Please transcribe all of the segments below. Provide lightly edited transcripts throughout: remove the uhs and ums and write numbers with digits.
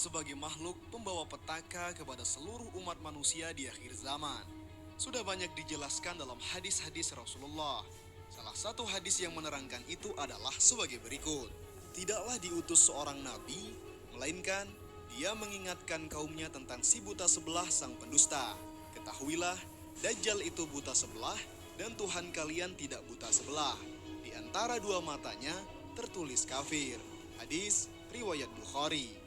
sebagai makhluk pembawa petaka kepada seluruh umat manusia di akhir zaman. Sudah banyak dijelaskan dalam hadis-hadis Rasulullah. Salah satu hadis yang menerangkan itu adalah sebagai berikut. Tidaklah diutus seorang nabi, melainkan dia mengingatkan kaumnya tentang si buta sebelah sang pendusta. Ketahuilah, Dajjal itu buta sebelah dan Tuhan kalian tidak buta sebelah. Di antara dua matanya tertulis kafir. Hadis riwayat Bukhari.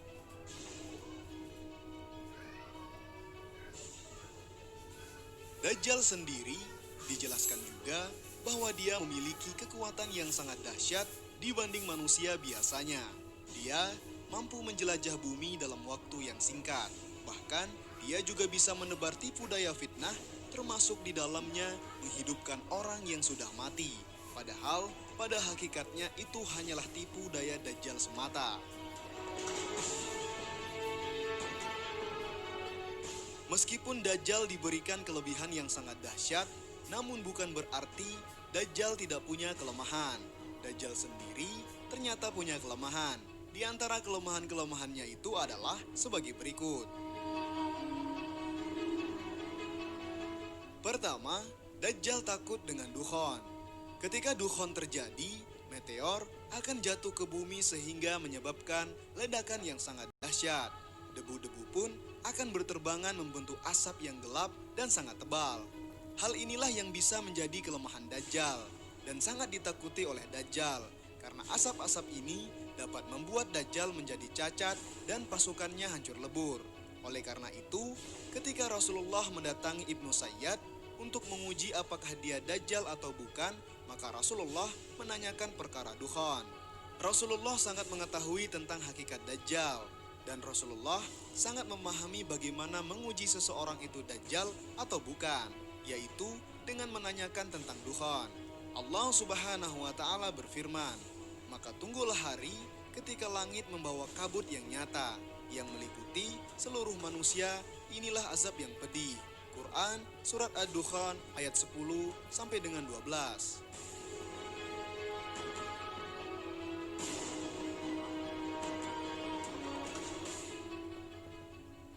Dajjal sendiri dijelaskan juga bahwa dia memiliki kekuatan yang sangat dahsyat dibanding manusia biasanya. Dia mampu menjelajah bumi dalam waktu yang singkat. Bahkan dia juga bisa menebar tipu daya fitnah, termasuk di dalamnya menghidupkan orang yang sudah mati. Padahal pada hakikatnya itu hanyalah tipu daya Dajjal semata. Meskipun Dajjal diberikan kelebihan yang sangat dahsyat, namun bukan berarti Dajjal tidak punya kelemahan. Dajjal sendiri ternyata punya kelemahan. Di antara kelemahan-kelemahannya itu adalah sebagai berikut. Pertama, Dajjal takut dengan dukhon. Ketika dukhon terjadi, meteor akan jatuh ke bumi sehingga menyebabkan ledakan yang sangat dahsyat. Debu-debu pun akan berterbangan membentuk asap yang gelap dan sangat tebal. Hal inilah yang bisa menjadi kelemahan Dajjal dan sangat ditakuti oleh Dajjal karena asap-asap ini dapat membuat Dajjal menjadi cacat dan pasukannya hancur lebur. Oleh karena itu, ketika Rasulullah mendatangi Ibnu Sayyad untuk menguji apakah dia Dajjal atau bukan, maka Rasulullah menanyakan perkara dukhon. Rasulullah sangat mengetahui tentang hakikat Dajjal. Dan Rasulullah sangat memahami bagaimana menguji seseorang itu Dajjal atau bukan, yaitu dengan menanyakan tentang dukhon. Allah Subhanahu wa Ta'ala berfirman, "Maka tunggulah hari ketika langit membawa kabut yang nyata, yang meliputi seluruh manusia, inilah azab yang pedih." Quran Surat Ad-Dukhan ayat 10 sampai dengan 12.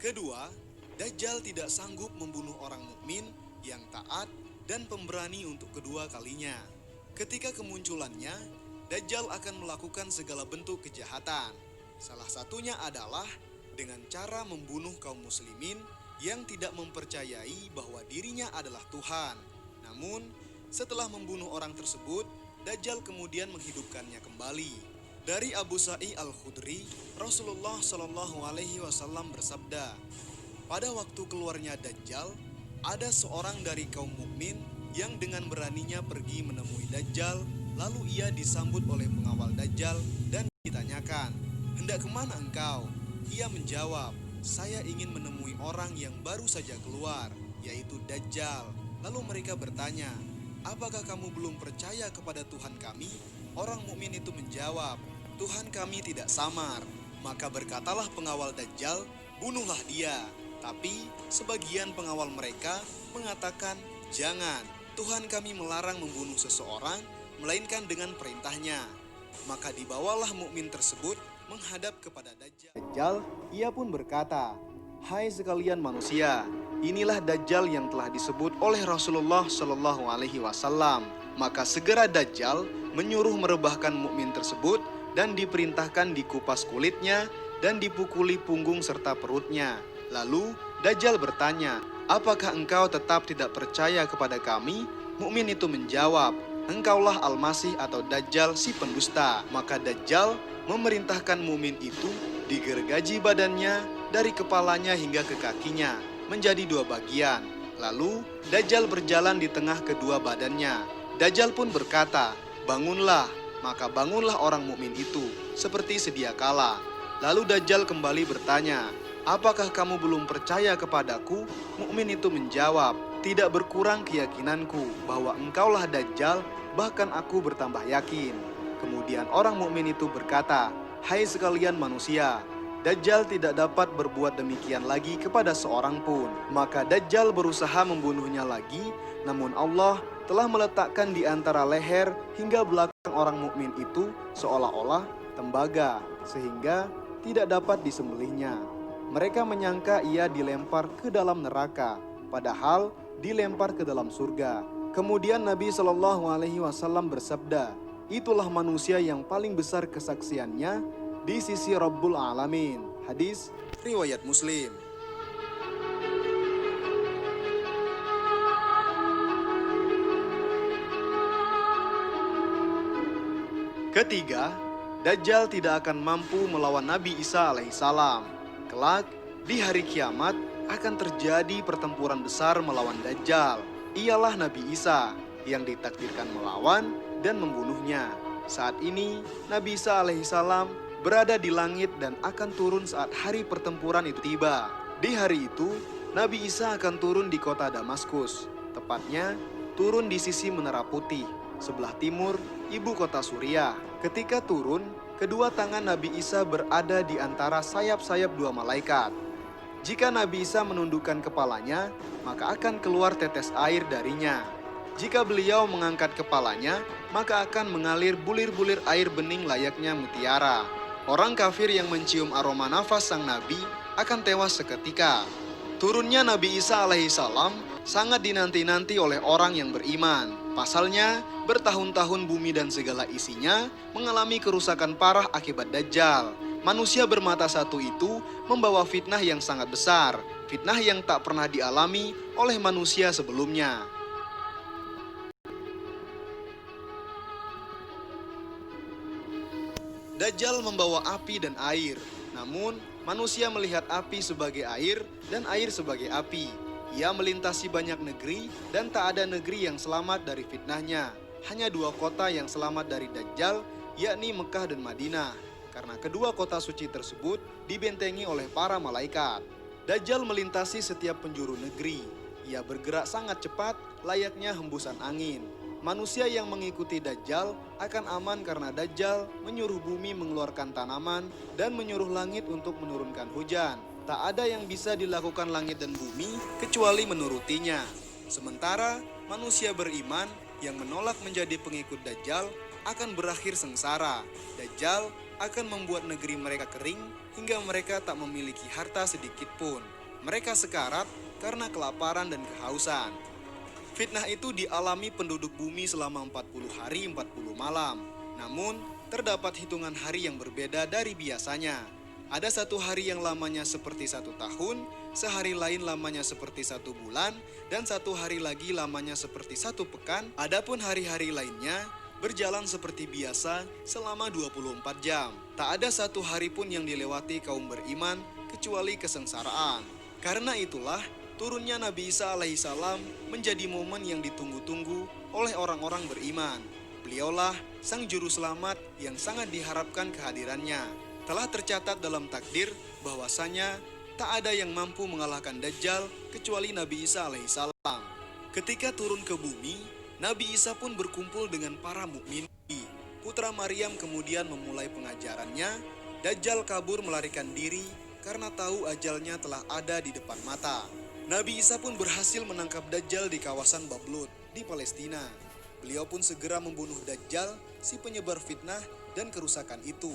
Kedua, Dajjal tidak sanggup membunuh orang mukmin yang taat dan pemberani untuk kedua kalinya. Ketika kemunculannya, Dajjal akan melakukan segala bentuk kejahatan. Salah satunya adalah dengan cara membunuh kaum muslimin yang tidak mempercayai bahwa dirinya adalah Tuhan. Namun, setelah membunuh orang tersebut, Dajjal kemudian menghidupkannya kembali. Dari Abu Sa'id Al-Khudri, Rasulullah Shallallahu Alaihi Wasallam bersabda, pada waktu keluarnya Dajjal, ada seorang dari kaum mukmin yang dengan beraninya pergi menemui Dajjal, lalu ia disambut oleh pengawal Dajjal dan ditanyakan, hendak kemana engkau? Ia menjawab, saya ingin menemui orang yang baru saja keluar, yaitu Dajjal. Lalu mereka bertanya, apakah kamu belum percaya kepada Tuhan kami? Orang mukmin itu menjawab, Tuhan kami tidak samar. Maka berkatalah pengawal Dajjal, bunuhlah dia. Tapi sebagian pengawal mereka mengatakan, jangan, Tuhan kami melarang membunuh seseorang, melainkan dengan perintahnya. Maka dibawalah mukmin tersebut menghadap kepada Dajjal. Ia pun berkata, hai sekalian manusia, inilah Dajjal yang telah disebut oleh Rasulullah Shallallahu Alaihi Wasallam. Maka segera Dajjal menyuruh merebahkan mukmin tersebut dan diperintahkan dikupas kulitnya dan dipukuli punggung serta perutnya. Lalu Dajjal bertanya, apakah engkau tetap tidak percaya kepada kami? Mukmin itu menjawab, engkaulah Al-Masih atau Dajjal si pendusta. Maka Dajjal memerintahkan mukmin itu digergaji badannya dari kepalanya hingga ke kakinya menjadi dua bagian. Lalu Dajjal berjalan di tengah kedua badannya. Dajjal pun berkata, bangunlah. Maka bangunlah orang mukmin itu seperti sedia kala. Lalu Dajjal kembali bertanya, apakah kamu belum percaya kepadaku? Mukmin itu menjawab, tidak berkurang keyakinanku bahwa engkaulah Dajjal, bahkan aku bertambah yakin. Kemudian orang mukmin itu berkata, hai sekalian manusia, Dajjal tidak dapat berbuat demikian lagi kepada seorang pun. Maka Dajjal berusaha membunuhnya lagi, namun Allah telah meletakkan di antara leher hingga belakang orang mukmin itu seolah-olah tembaga, sehingga tidak dapat disembelihnya. Mereka menyangka ia dilempar ke dalam neraka, padahal dilempar ke dalam surga. Kemudian Nabi Shallallahu Alaihi Wasallam bersabda, itulah manusia yang paling besar kesaksiannya di sisi Rabbul Alamin. Hadis riwayat Muslim. Ketiga, Dajjal tidak akan mampu melawan Nabi Isa alaihissalam. Kelak, di hari kiamat akan terjadi pertempuran besar melawan Dajjal. Ialah Nabi Isa yang ditakdirkan melawan dan membunuhnya. Saat ini, Nabi Isa alaihissalam berada di langit dan akan turun saat hari pertempuran itu tiba. Di hari itu, Nabi Isa akan turun di kota Damaskus. Tepatnya, turun di sisi Menara Putih, sebelah timur ibu kota Suriah. Ketika turun, kedua tangan Nabi Isa berada di antara sayap-sayap dua malaikat. Jika Nabi Isa menundukkan kepalanya, maka akan keluar tetes air darinya. Jika beliau mengangkat kepalanya, maka akan mengalir bulir-bulir air bening layaknya mutiara. Orang kafir yang mencium aroma nafas sang Nabi akan tewas seketika. Turunnya Nabi Isa alaihissalam sangat dinanti-nanti oleh orang yang beriman. Pasalnya, bertahun-tahun bumi dan segala isinya mengalami kerusakan parah akibat Dajjal. Manusia bermata satu itu membawa fitnah yang sangat besar, fitnah yang tak pernah dialami oleh manusia sebelumnya. Dajjal membawa api dan air, namun manusia melihat api sebagai air dan air sebagai api. Ia melintasi banyak negeri dan tak ada negeri yang selamat dari fitnahnya. Hanya dua kota yang selamat dari Dajjal, yakni Mekah dan Madinah. Karena kedua kota suci tersebut dibentengi oleh para malaikat. Dajjal melintasi setiap penjuru negeri. Ia bergerak sangat cepat, layaknya hembusan angin. Manusia yang mengikuti Dajjal akan aman karena Dajjal menyuruh bumi mengeluarkan tanaman dan menyuruh langit untuk menurunkan hujan. Tak ada yang bisa dilakukan langit dan bumi kecuali menurutinya. Sementara manusia beriman yang menolak menjadi pengikut Dajjal akan berakhir sengsara. Dajjal akan membuat negeri mereka kering hingga mereka tak memiliki harta sedikit pun. Mereka sekarat karena kelaparan dan kehausan. Fitnah itu dialami penduduk bumi selama 40 hari 40 malam. Namun, terdapat hitungan hari yang berbeda dari biasanya. Ada satu hari yang lamanya seperti 1 tahun, sehari lain lamanya seperti 1 bulan, dan satu hari lagi lamanya seperti 1 pekan. Adapun hari-hari lainnya berjalan seperti biasa selama 24 jam. Tak ada satu hari pun yang dilewati kaum beriman kecuali kesengsaraan. Karena itulah, turunnya Nabi Isa alaihissalam menjadi momen yang ditunggu-tunggu oleh orang-orang beriman. Beliaulah sang juru selamat yang sangat diharapkan kehadirannya. Telah tercatat dalam takdir bahwasanya tak ada yang mampu mengalahkan Dajjal kecuali Nabi Isa alaihissalam. Ketika turun ke bumi, Nabi Isa pun berkumpul dengan para mukmin. Putra Maryam kemudian memulai pengajarannya. Dajjal kabur melarikan diri karena tahu ajalnya telah ada di depan mata. Nabi Isa pun berhasil menangkap Dajjal di kawasan Bablut di Palestina. Beliau pun segera membunuh Dajjal, si penyebar fitnah dan kerusakan itu.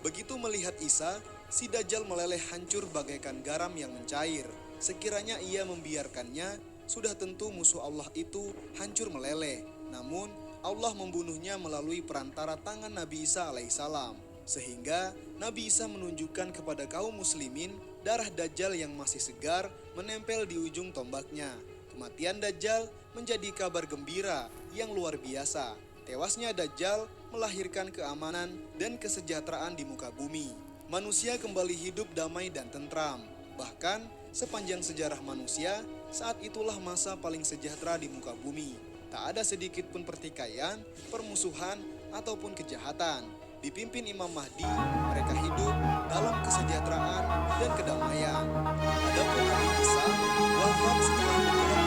Begitu melihat Isa, si Dajjal meleleh hancur bagaikan garam yang mencair. Sekiranya ia membiarkannya, sudah tentu musuh Allah itu hancur meleleh. Namun, Allah membunuhnya melalui perantara tangan Nabi Isa alaihissalam. Sehingga Nabi Isa menunjukkan kepada kaum muslimin darah Dajjal yang masih segar menempel di ujung tombaknya. Kematian Dajjal menjadi kabar gembira yang luar biasa. Tewasnya Dajjal melahirkan keamanan dan kesejahteraan di muka bumi. Manusia kembali hidup damai dan tentram. Bahkan sepanjang sejarah manusia, saat itulah masa paling sejahtera di muka bumi. Tak ada sedikit pun pertikaian, permusuhan, ataupun kejahatan. Dipimpin Imam Mahdi, mereka hidup dalam kesejahteraan dan kedamaian. Adapun Nabi Isa wafat setelah menjalani